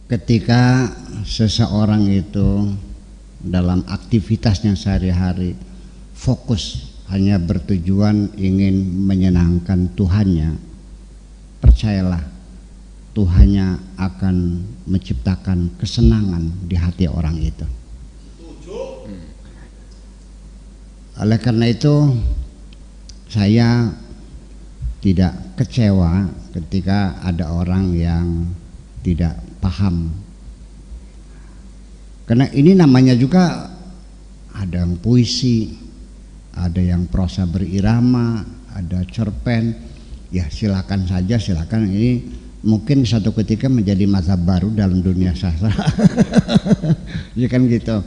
Ketika seseorang itu dalam aktivitasnya sehari-hari fokus hanya bertujuan ingin menyenangkan Tuhannya, percayalah Tuhannya akan menciptakan kesenangan di hati orang itu. Oleh karena itu saya tidak kecewa ketika ada orang yang tidak paham, karena ini namanya juga ada yang puisi, ada yang prosa berirama, ada cerpen. Ya silakan saja, silakan. Ini mungkin satu ketika menjadi mazhab baru dalam dunia sastra. Ya kan gitu.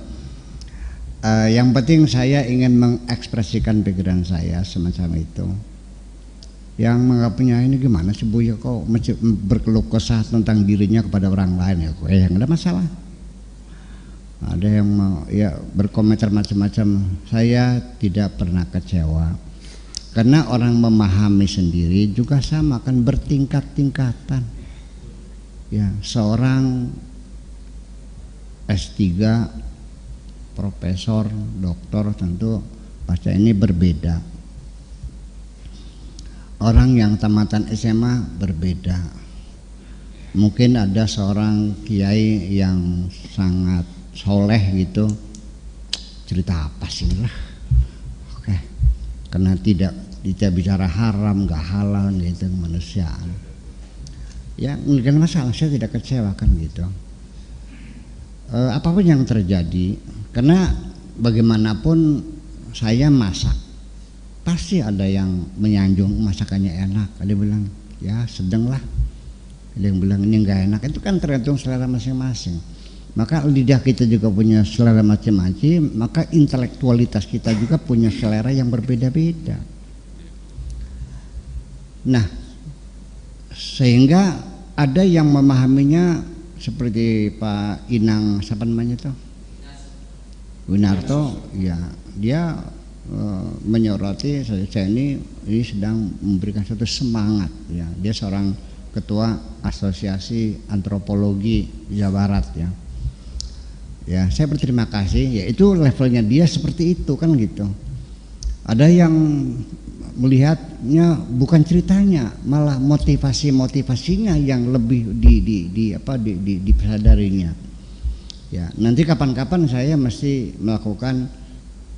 Yang penting saya ingin mengekspresikan pikiran saya semacam itu. Yang menganggapnya ini gimana sih Bu ya, kok berkeluh kesah tentang dirinya kepada orang lain, ya yang ada masalah. Ada yang mau ya berkomentar macam-macam. Saya tidak pernah kecewa, karena orang memahami sendiri juga sama, kan bertingkat-tingkatan. Ya, seorang S3, profesor, doktor tentu pasti ini berbeda. Orang yang tamatan SMA berbeda. Mungkin ada seorang kiai yang sangat soleh gitu, cerita apa sih lah. Oke. Karena tidak bicara haram, nggak halal gitu, kemanusiaan. Ya nggak masalah, saya tidak kecewa kan gitu. Apapun yang terjadi, karena bagaimanapun saya masak, pasti ada yang menyanjung masakannya enak, ada yang bilang ya sedang lah, ada yang bilang ini nggak enak. Itu kan tergantung selera masing-masing. Maka lidah kita juga punya selera macam-macam, maka intelektualitas kita juga punya selera yang berbeda-beda. Nah, sehingga ada yang memahaminya seperti Pak Inang, siapa namanya itu? Winarto, ya dia menyoroti saya ini sedang memberikan suatu semangat, ya. Dia seorang ketua asosiasi antropologi Jawa Barat, ya. Ya, saya berterima kasih. Ya itu levelnya dia seperti itu kan gitu. Ada yang melihatnya bukan ceritanya, malah motivasinya yang lebih disadarinya. Ya, nanti kapan-kapan saya mesti melakukan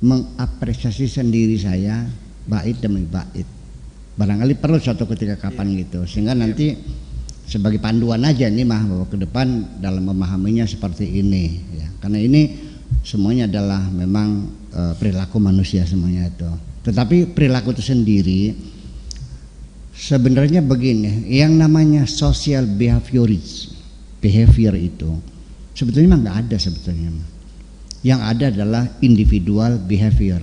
mengapresiasi sendiri saya bait demi bait. Barangkali perlu suatu ketika kapan gitu, sehingga nanti sebagai panduan aja nih mah bahwa ke depan dalam memahaminya seperti ini, ya. Karena ini semuanya adalah memang perilaku manusia semuanya itu. Tetapi perilaku itu sendiri sebenarnya begini, yang namanya social behavior itu sebetulnya mah nggak ada sebetulnya. Yang ada adalah individual behavior,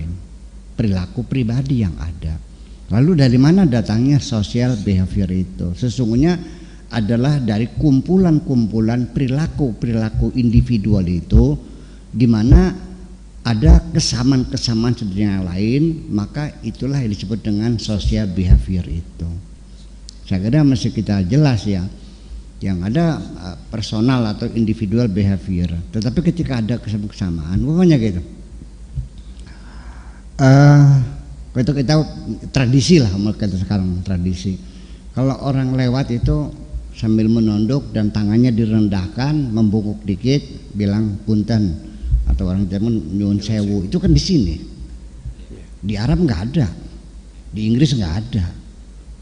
perilaku pribadi yang ada. Lalu dari mana datangnya social behavior itu? Sesungguhnya adalah dari kumpulan-kumpulan perilaku individual itu, di mana ada kesamaan-kesamaan satu dengan yang lain, maka itulah yang disebut dengan social behavior itu. Saya kira mesti kita jelas ya. Yang ada personal atau individual behavior. Tetapi ketika ada kesamaan, pokoknya gitu. Itu kita tradisi lah, kita sekarang tradisi. Kalau orang lewat itu sambil menunduk dan tangannya direndahkan, membungkuk dikit, bilang punten, atau orang Jerman nyuwun sewu. Itu kan di sini. Di Arab nggak ada, di Inggris nggak ada.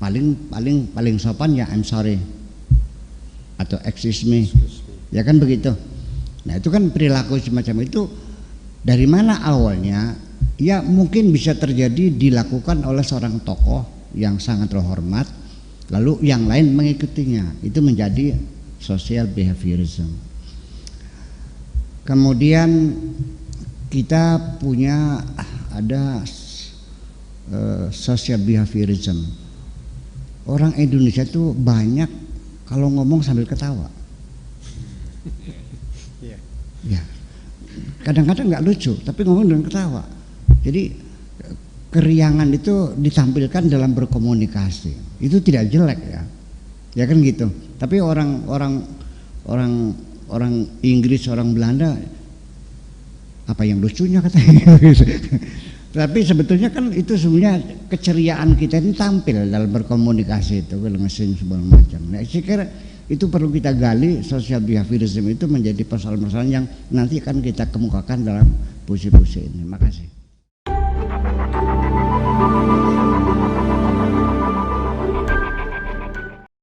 Paling sopan ya I'm sorry atau excuse me, ya kan begitu. Nah itu kan perilaku semacam itu dari mana awalnya? Ya mungkin bisa terjadi dilakukan oleh seorang tokoh yang sangat terhormat, lalu yang lain mengikutinya, itu menjadi social behaviorism. Kemudian kita punya ada social behaviorism. Orang Indonesia itu banyak kalau ngomong sambil ketawa. Ya, kadang-kadang nggak lucu, tapi ngomong dengan ketawa. Jadi keriangan itu ditampilkan dalam berkomunikasi. Itu tidak jelek ya, ya kan gitu. Tapi orang orang Inggris, orang Belanda, apa yang lucunya katanya. Tapi sebetulnya kan itu sebenarnya keceriaan kita ini tampil dalam berkomunikasi itu, ngasih segala macam. Nah, saya kira itu perlu kita gali. Social behaviorism itu menjadi persoalan-persoalan yang nanti akan kita kemukakan dalam puisi-puisi ini. Makasih.